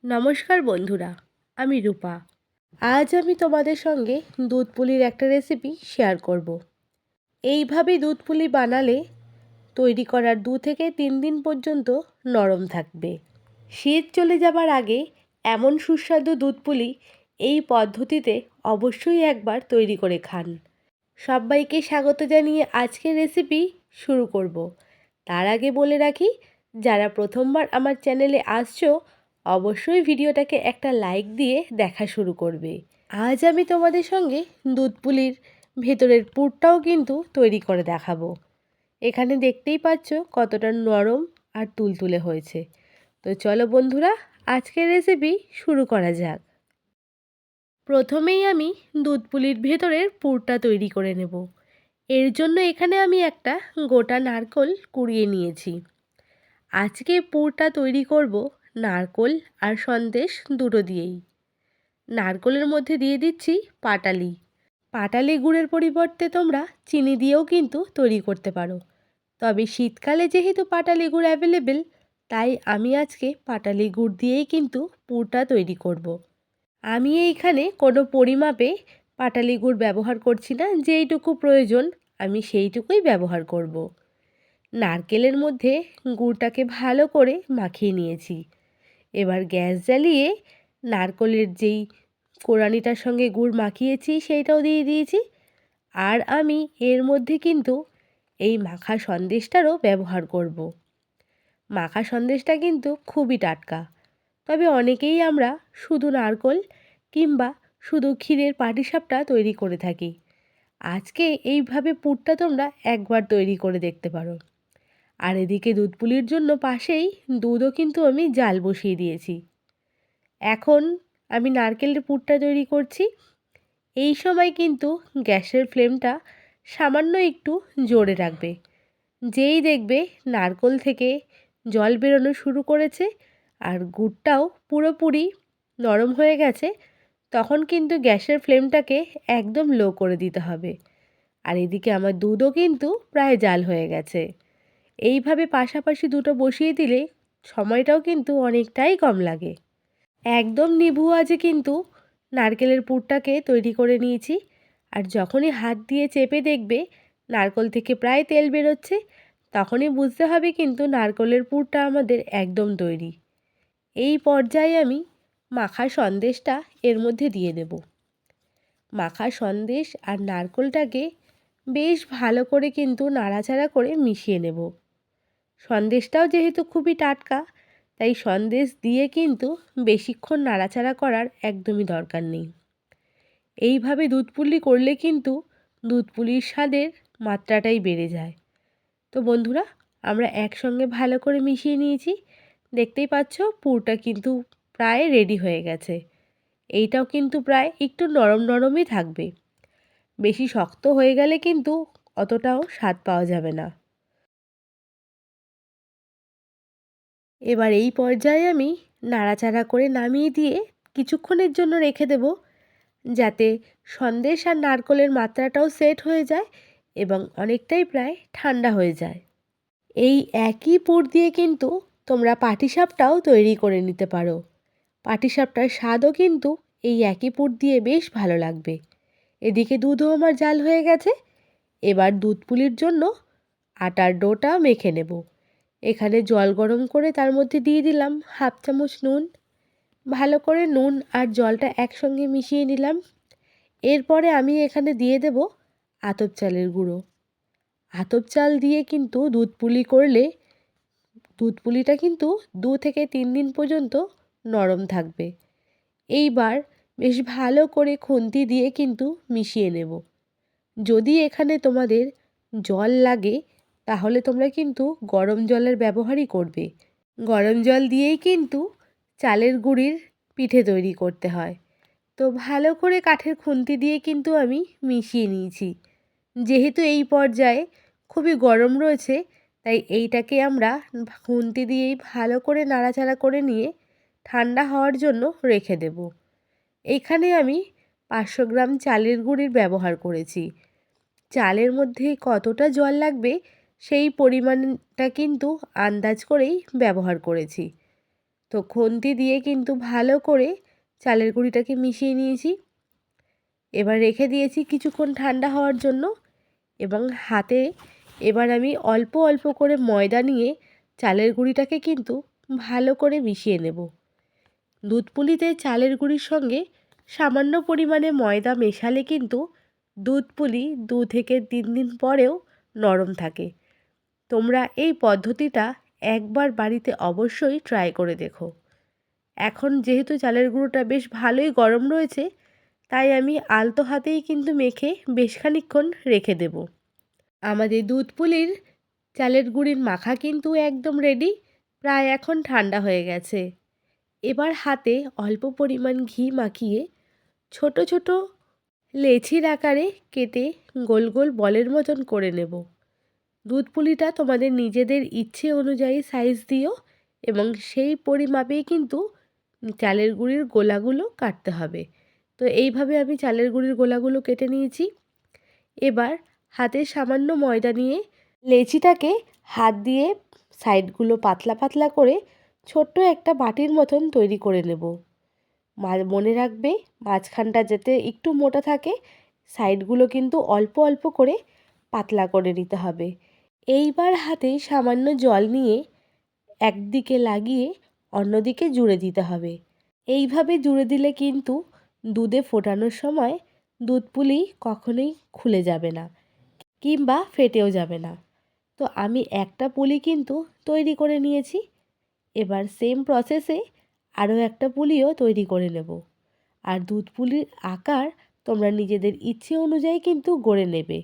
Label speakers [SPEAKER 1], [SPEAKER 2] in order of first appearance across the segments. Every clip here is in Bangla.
[SPEAKER 1] নমস্কার বন্ধুরা, আমি রূপা। আজ আমি তোমাদের সঙ্গে দুধ পুলির একটা রেসিপি শেয়ার করব। এইভাবে দুধ পুলি বানালে তৈরি করার 2 থেকে 3 দিন পর্যন্ত নরম থাকবে। শীত চলে যাবার আগে এমন সুস্বাদু দুধ পুলি এই পদ্ধতিতে অবশ্যই একবার তৈরি করে খান। সবাইকে স্বাগত জানিয়ে আজকের রেসিপি শুরু করব। তার আগে বলে রাখি, যারা প্রথমবার আমার চ্যানেলে আসছো অবশ্যই ভিডিওটাকে একটা লাইক দিয়ে দেখা শুরু করবে। আজ আমি তোমাদের সঙ্গে দুধ পুলির ভেতরের পুরটাও কিন্তু তৈরি করে দেখাবো। এখানে দেখতেই পাচ্ছ কতটা নরম আর তুলতুলে হয়েছে। তো চলো বন্ধুরা, আজকের রেসিপি শুরু করা যাক। প্রথমেই আমি দুধ পুলির ভেতরের পুরটা তৈরি করে নেব। এর জন্য এখানে আমি একটা গোটা নারকেল কুড়িয়ে নিয়েছি। আজকে পুরটা তৈরি করব নারকেল আর সন্দেশ দুটো দিয়েই। নারকেলের মধ্যে দিয়ে দিচ্ছি পাটালি। পাটালি গুড়ের পরিবর্তে তোমরা চিনি দিয়েও কিন্তু তৈরি করতে পারো, তবে শীতকালে যেহেতু পাটালি গুড় অ্যাভেলেবেল, তাই আমি আজকে পাটালি গুড় দিয়েই কিন্তু পুরটা তৈরি করব। আমি এইখানে কোনো পরিমাপে পাটালি গুড় ব্যবহার করছি না, যেইটুকু প্রয়োজন আমি সেইটুকুই ব্যবহার করব। নারকেলের মধ্যে গুড়টাকে ভালো করে মাখিয়ে নিয়েছি। এবার গ্যাস জ্বালিয়ে নারকেলের যেই কোড়ানিটার সঙ্গে গুড় মাখিয়েছি সেইটাও দিয়ে দিয়েছি। আর আমি এর মধ্যে কিন্তু এই মাখা সন্দেশটারও ব্যবহার করব। মাখা সন্দেশটা কিন্তু খুবই টাটকা, তবে অনেকেই আমরা শুধু নারকেল কিংবা শুধু ক্ষীরের পাটিসাপটা তৈরি করে থাকি। আজকে এইভাবে পুরটা তোমরা একবার তৈরি করে দেখতে পারো। আর এদিকে দুধ পুলির জন্য পাশেই দুধও কিন্তু আমি জাল বসিয়ে দিয়েছি। এখন আমি নারকেলের পুরটা তৈরি করছি। এই সময় কিন্তু গ্যাসের ফ্লেমটা সামান্য একটু জোরে রাখবে। যেই দেখবে নারকেল থেকে জল বেরোনো শুরু করেছে আর গুড়টাও পুরোপুরি নরম হয়ে গেছে, তখন কিন্তু গ্যাসের ফ্লেমটাকে একদম লো করে দিতে হবে। আর এদিকে আমার দুধও কিন্তু প্রায় জাল হয়ে গেছে। এইভাবে পাশাপাশি দুটো বসিয়ে দিলে সময়টাও কিন্তু অনেকটাই কম লাগে। একদম নিভু আঁচে কিন্তু নারকেলের পুরটাকে তৈরি করে নিয়েছি। আর যখনই হাত দিয়ে চেপে দেখবে নারকেল থেকে প্রায় তেল বেরোচ্ছে, তখনই বুঝতে হবে কিন্তু নারকেলের পুরটা আমাদের একদম তৈরি। এই পর্যায়ে আমি মাখা সন্দেশটা এর মধ্যে দিয়ে দেব। মাখা সন্দেশ আর নারকেলটাকে বেশ ভালো করে কিন্তু নাড়াচাড়া করে মিশিয়ে নেব। সন্দেশটাও যেহেতু খুবই টাটকা, তাই সন্দেশ দিয়ে কিন্তু বেশিক্ষণ নাড়াচাড়া করার একদমই দরকার নেই। এইভাবে দুধ পুলি করলে কিন্তু দুধ পুলির স্বাদের মাত্রাটাই বেড়ে যায়। তো বন্ধুরা, আমরা একসঙ্গে ভালো করে মিশিয়ে নিয়েছি। দেখতেই পাচ্ছ পুরটা কিন্তু প্রায় রেডি হয়ে গেছে। এইটাও কিন্তু প্রায় একটু নরম নরমই থাকবে। বেশি শক্ত হয়ে গেলে কিন্তু অতটাও স্বাদ পাওয়া যাবে না। এবার এই পর্যায়ে আমি নাড়াচাড়া করে নামিয়ে দিয়ে কিছুক্ষণের জন্য রেখে দেব, যাতে সন্দেশ আর নারকেলের মাত্রাটাও সেট হয়ে যায় এবং অনেকটাই প্রায় ঠান্ডা হয়ে যায়। এই একই পুর দিয়ে কিন্তু তোমরা পাটিসাপটাও তৈরি করে নিতে পারো। পাটিসাপটার স্বাদও কিন্তু এই একই পুর দিয়ে বেশ ভালো লাগবে। এদিকে দুধও আমার জাল হয়ে গেছে। এবার দুধ পুলির জন্য আটার ডোটা মেখে নেব। এখানে জল গরম করে তার মধ্যে দিয়ে দিলাম 1/2 চামচ নুন। ভালো করে নুন আর জলটা একসঙ্গে মিশিয়ে নিলাম। এরপরে আমি এখানে দিয়ে দেব আতপ চালের গুঁড়ো। আতপ চাল দিয়ে কিন্তু দুধ পুলি করলে দুধ পুলিটা কিন্তু 2 থেকে 3 দিন পর্যন্ত নরম থাকবে। এইবার বেশ ভালো করে খুন্তি দিয়ে কিন্তু মিশিয়ে নেব। যদি এখানে তোমাদের জল লাগে তাহলে তোমরা কিন্তু গরম জলের ব্যবহারই করবে। গরম জল দিয়েই কিন্তু চালের গুঁড়ির পিঠে তৈরি করতে হয়। তো ভালো করে কাঠের খুন্তি দিয়ে কিন্তু আমি মিশিয়ে নিয়েছি। যেহেতু এই পর্যায়ে খুবই গরম রয়েছে, তাই এইটাকে আমরা খুন্তি দিয়েই ভালো করে নাড়াচাড়া করে নিয়ে ঠান্ডা হওয়ার জন্য রেখে দেব। এখানে আমি 500 গ্রাম চালের গুঁড়ির ব্যবহার করেছি। চালের মধ্যে কতটা জল লাগবে সেই পরিমাণটা কিন্তু আন্দাজ করেই ব্যবহার করেছি। তো খুন্তি দিয়ে কিন্তু ভালো করে চালের গুঁড়িটাকে মিশিয়ে নিয়েছি। এবার রেখে দিয়েছি কিছুক্ষণ ঠান্ডা হওয়ার জন্য, এবং হাতে এবার আমি অল্প অল্প করে ময়দা নিয়ে চালের গুঁড়িটাকে কিন্তু ভালো করে মিশিয়ে নেব। দুধ পুলিতে চালের গুঁড়ির সঙ্গে সামান্য পরিমাণে ময়দা মেশালে কিন্তু দুধ পুলি 2 থেকে 3 দিন পরেও নরম থাকে। তোমরা এই পদ্ধতিটা একবার বাড়িতে অবশ্যই ট্রাই করে দেখো। এখন যেহেতু চালের গুঁড়োটা বেশ ভালোই গরম রয়েছে, তাই আমি আলতো হাতেই কিন্তু মেখে বেশ খানিকক্ষণ রেখে দেব। আমাদের দুধ পুলির চালের গুঁড়ির মাখা কিন্তু একদম রেডি, প্রায় এখন ঠান্ডা হয়ে গেছে। এবার হাতে অল্প পরিমাণ ঘি মাখিয়ে ছোট ছোট লেচির আকারে কেটে গোল গোল বলের মতন করে নেব। দুধ পুলিটা তোমাদের নিজেদের ইচ্ছে অনুযায়ী সাইজ দিও, এবং সেই পরিমাপেই কিন্তু চালের গুঁড়ির গোলাগুলো কাটতে হবে। তো এইভাবে আমি চালের গুঁড়ির গোলাগুলো কেটে নিয়েছি। এবার হাতে সামান্য ময়দা নিয়ে লেচিটাকে হাত দিয়ে সাইডগুলো পাতলা পাতলা করে ছোট্ট একটা বাটির মতন তৈরি করে নেব। মনে রাখবে মাঝখানটা যাতে একটু মোটা থাকে, সাইডগুলো কিন্তু অল্প অল্প করে পাতলা করে নিতে হবে। এইবার হাতে সামান্য জল নিয়ে একদিকে লাগিয়ে অন্যদিকে জুড়ে দিতে হবে। এইভাবে জুড়ে দিলে কিন্তু দুধে ফোটানোর সময় দুধ পুলি কখনোই খুলে যাবে না কিংবা ফেটেও যাবে না। তো আমি একটা পুলি কিন্তু তৈরি করে নিয়েছি। এবার সেম প্রসেসে আরও একটা পুলিও তৈরি করে নেব। আর দুধ পুলির আকার তোমরা নিজেদের ইচ্ছে অনুযায়ী কিন্তু গড়ে নেবে।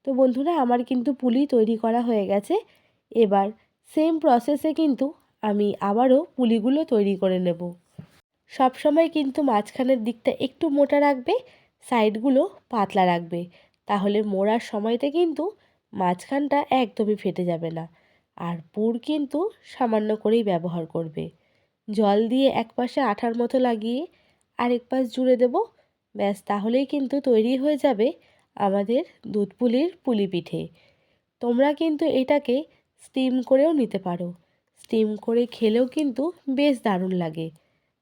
[SPEAKER 1] তো বন্ধুরা, আমার কিন্তু পুলি তৈরি করা হয়ে গেছে। এবার সেম প্রসেসে কিন্তু আমি আবারও পুলিগুলো তৈরি করে নেব। সবসময় কিন্তু মাঝখানের দিকটা একটু মোটা রাখবে, সাইডগুলো পাতলা রাখবে, তাহলে মোড়ার সময়তে কিন্তু মাঝখানটা একদমই ফেটে যাবে না। আর পুর কিন্তু সামান্য করেই ব্যবহার করবে। জল দিয়ে এক পাশে আঠার মতো লাগিয়ে আরেক পাশ জুড়ে দেব। ব্যাস, তাহলেই কিন্তু তৈরি হয়ে যাবে আমাদের দুধ পুলির পুলি পিঠে। তোমরা কিন্তু এটাকে স্টিম করেও নিতে পারো। স্টিম করে খেলেও কিন্তু বেশ দারুণ লাগে।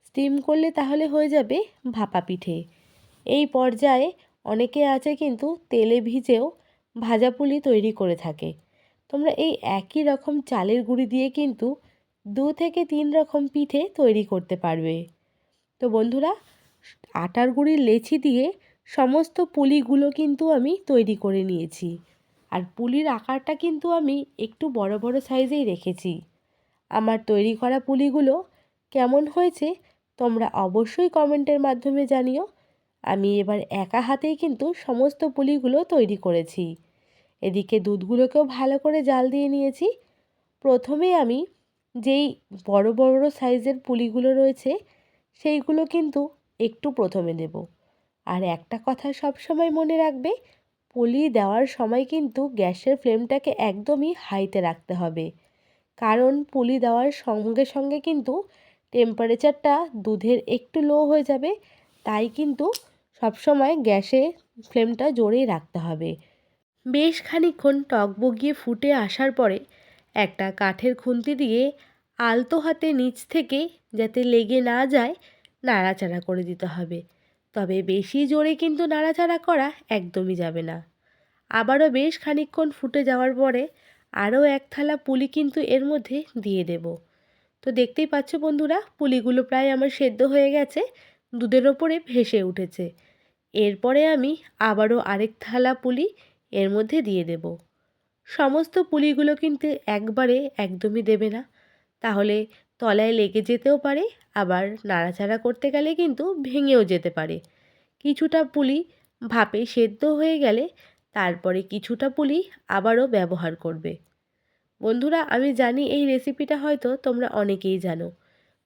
[SPEAKER 1] স্টিম করলে তাহলে হয়ে যাবে ভাপা পিঠে। এই পর্যায়ে অনেকে আছে কিন্তু তেলে ভিজেও ভাজা পুলি তৈরি করে থাকে। তোমরা এই একই রকম চালের গুঁড়ি দিয়ে কিন্তু 2 থেকে 3 রকম পিঠে তৈরি করতে পারবে। তো বন্ধুরা, আটার গুঁড়ির লেচি দিয়ে সমস্ত পুলিগুলো কিন্তু আমি তৈরি করে নিয়েছি। আর পুলির আকারটা কিন্তু আমি একটু বড় বড় সাইজেই রেখেছি। আমার তৈরি করা পুলিগুলো কেমন হয়েছে তোমরা অবশ্যই কমেন্টের মাধ্যমে জানিও। আমি এবার একা হাতেই কিন্তু সমস্ত পুলিগুলো তৈরি করেছি। এদিকে দুধগুলোকেও ভালো করে জাল দিয়ে নিয়েছি। প্রথমে আমি যেই বড় বড় সাইজের পুলিগুলো রয়েছে সেইগুলো কিন্তু একটু প্রথমে দেব। আর একটা কথা সবসময় মনে রাখবে, পুলি দেওয়ার সময় কিন্তু গ্যাসের ফ্লেমটাকে একদমই হাইতে রাখতে হবে, কারণ পুলি দেওয়ার সঙ্গে সঙ্গে কিন্তু টেম্পারেচারটা দুধের একটু লো হয়ে যাবে। তাই কিন্তু সবসময় গ্যাসে ফ্লেমটা জোরেই রাখতে হবে। বেশ খানিকক্ষণ টগবগিয়ে ফুটে আসার পরে একটা কাঠের খুন্তি দিয়ে আলতো হাতে নিচ থেকে, যাতে লেগে না যায়, নাড়াচাড়া করে দিতে হবে। তবে বেশি জোরে কিন্তু নাড়াচাড়া করা একদমই যাবে না। আবারও বেশ খানিকক্ষণ ফুটে যাওয়ার পরে আরও এক থালা পুলি কিন্তু এর মধ্যে দিয়ে দেব। তো দেখতেই পাচ্ছ বন্ধুরা, পুলিগুলো প্রায় আমার সেদ্ধ হয়ে গেছে, দুধের ওপরে ভেসে উঠেছে। এরপরে আমি আবারও আরেক থালা পুলি এর মধ্যে দিয়ে দেব। সমস্ত পুলিগুলো কিন্তু একবারে একদমই দেবে না, তাহলে তলায় লেগে যেতেও পারে, আবার নাড়াচাড়া করতে গেলে কিন্তু ভেঙেও যেতে পারে। কিছুটা পুলি ভাপে সেদ্ধ হয়ে গেলে তারপরে কিছুটা পুলি আবারও ব্যবহার করবে। বন্ধুরা, আমি জানি এই রেসিপিটা হয়তো তোমরা অনেকেই জানো,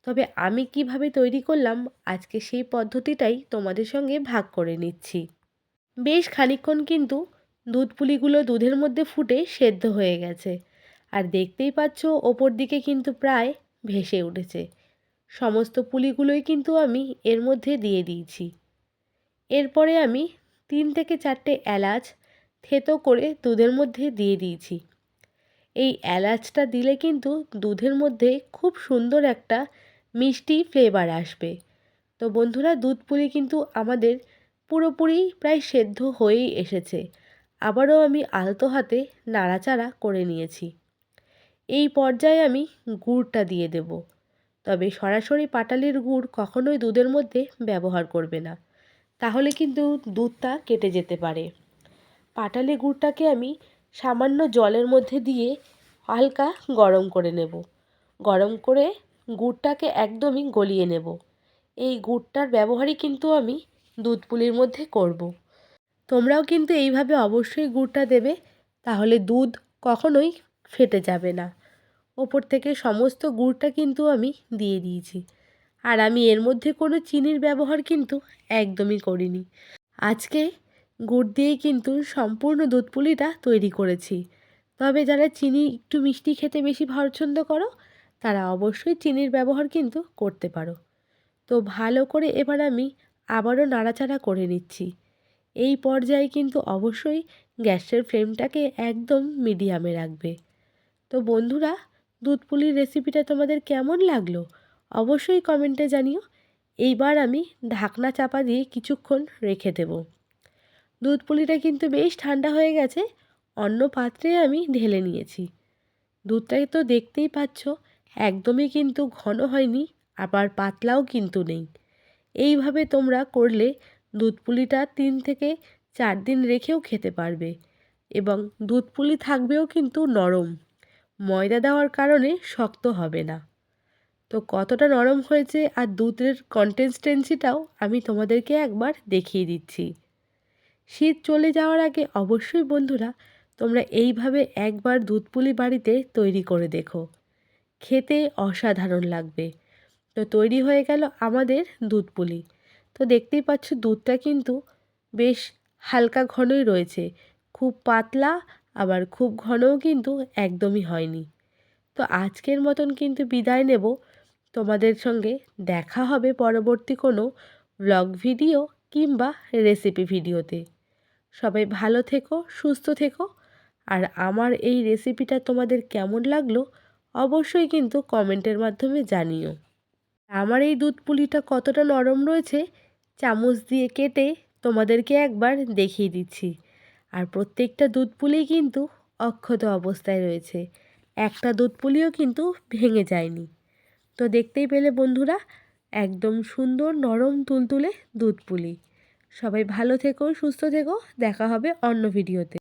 [SPEAKER 1] তবে আমি কিভাবে তৈরি করলাম আজকে সেই পদ্ধতিটাই তোমাদের সঙ্গে ভাগ করে নিচ্ছি। বেশ খানিকক্ষণ কিন্তু দুধ পুলিগুলো দুধের মধ্যে ফুটে সেদ্ধ হয়ে গেছে, আর দেখতেই পাচ্ছ ওপর দিকে কিন্তু প্রায় ভেসে উঠেছে। সমস্ত পুলিগুলোই কিন্তু আমি এর মধ্যে দিয়ে দিয়েছি। এরপরে আমি 3 থেকে 4টে এলাচ থেতো করে দুধের মধ্যে দিয়ে দিয়েছি। এই এলাচটা দিলে কিন্তু দুধের মধ্যে খুব সুন্দর একটা মিষ্টি ফ্লেভার আসবে। তো বন্ধুরা, দুধ পুলি কিন্তু আমাদের পুরোপুরি প্রায় সেদ্ধ হয়েই এসেছে। আবারও আমি আলতো হাতে নাড়াচাড়া করে নিয়েছি। এই পর্যায়ে আমি গুড়টা দিয়ে দেব। তবে সরাসরি পাটালির গুড় কখনোই দুধের মধ্যে ব্যবহার করবে না, তাহলে কিন্তু দুধটা কেটে যেতে পারে। পাটালি গুড়টাকে আমি সামান্য জলের মধ্যে দিয়ে হালকা গরম করে নেব। গরম করে গুড়টাকে একদমই গলিয়ে নেব। এই গুড়টার ব্যবহারই কিন্তু আমি দুধ পুলির মধ্যে করব। তোমরাও কিন্তু এইভাবে অবশ্যই গুড়টা দেবে, তাহলে দুধ কখনোই ফেটে যাবে না। ওপর থেকে সমস্ত গুড়টা কিন্তু আমি দিয়ে দিয়েছি। আর আমি এর মধ্যে কোনো চিনির ব্যবহার কিন্তু একদমই করিনি। আজকে গুড় দিয়েই কিন্তু সম্পূর্ণ দুধ পুলিটা তৈরি করেছি। তবে যারা চিনি একটু মিষ্টি খেতে বেশি পছন্দ করো, তারা অবশ্যই চিনির ব্যবহার কিন্তু করতে পারো। তো ভালো করে এবার আমি আবারও নাড়াচাড়া করে নিচ্ছি। এই পর্যায়ে কিন্তু অবশ্যই গ্যাসের ফ্লেমটাকে একদম মিডিয়ামে রাখবে। তো বন্ধুরা, দুধ পুলির রেসিপিটা তোমাদের কেমন লাগলো অবশ্যই কমেন্টে জানিও। এইবার আমি ঢাকনা চাপা দিয়ে কিছুক্ষণ রেখে দেব। দুধ পুলিটা কিন্তু বেশ ঠান্ডা হয়ে গেছে। অন্য পাত্রে আমি ঢেলে নিয়েছি। দুধটাকে তো দেখতেই পাচ্ছ, একদমই কিন্তু ঘন হয়নি, আবার পাতলাও কিন্তু নেই। এইভাবে তোমরা করলে দুধ পুলিটা 3 থেকে 4 দিন রেখেও খেতে পারবে এবং দুধ পুলি থাকবেও কিন্তু নরম। ময়দা দেওয়ার কারণে শক্ত হবে না। তো কতটা নরম হয়েছে আর দুধের কনসিস্টেন্সিটাও আমি তোমাদেরকে একবার দেখিয়ে দিচ্ছি। শীত চলে যাওয়ার আগে অবশ্যই বন্ধুরা তোমরা এইভাবে একবার দুধ পুলি বাড়িতে তৈরি করে দেখো, খেতে অসাধারণ লাগবে। তো তৈরি হয়ে গেল আমাদের দুধ পুলি। তো দেখতেই পাচ্ছ দুধটা কিন্তু বেশ হালকা ঘনই রয়েছে, খুব পাতলা আবার খুব ঘনও কিন্তু একদমই হয়নি। তো আজকের মতন কিন্তু বিদায় নেব। তোমাদের সঙ্গে দেখা হবে পরবর্তী কোনো ব্লগ ভিডিও কিংবা রেসিপি ভিডিওতে। সবাই ভালো থেকো, সুস্থ থেকো। আর আমার এই রেসিপিটা তোমাদের কেমন লাগলো অবশ্যই কিন্তু কমেন্টের মাধ্যমে জানিও। আমার এই দুধ পুলিটা কতটা নরম রয়েছে চামচ দিয়ে কেটে তোমাদেরকে একবার দেখিয়ে দিচ্ছি। আর প্রত্যেকটা দুধ পুলি কিন্তু অক্ষত অবস্থায় রয়েছে, একটা দুধ পুলিও কিন্তু ভেঙে যায়নি। তো দেখতেই পেলে বন্ধুরা, একদম সুন্দর নরম তুলতুলে দুধ পুলি। সবাই ভালো থেকো, সুস্থ থেকো, দেখা হবে অন্য ভিডিওতে।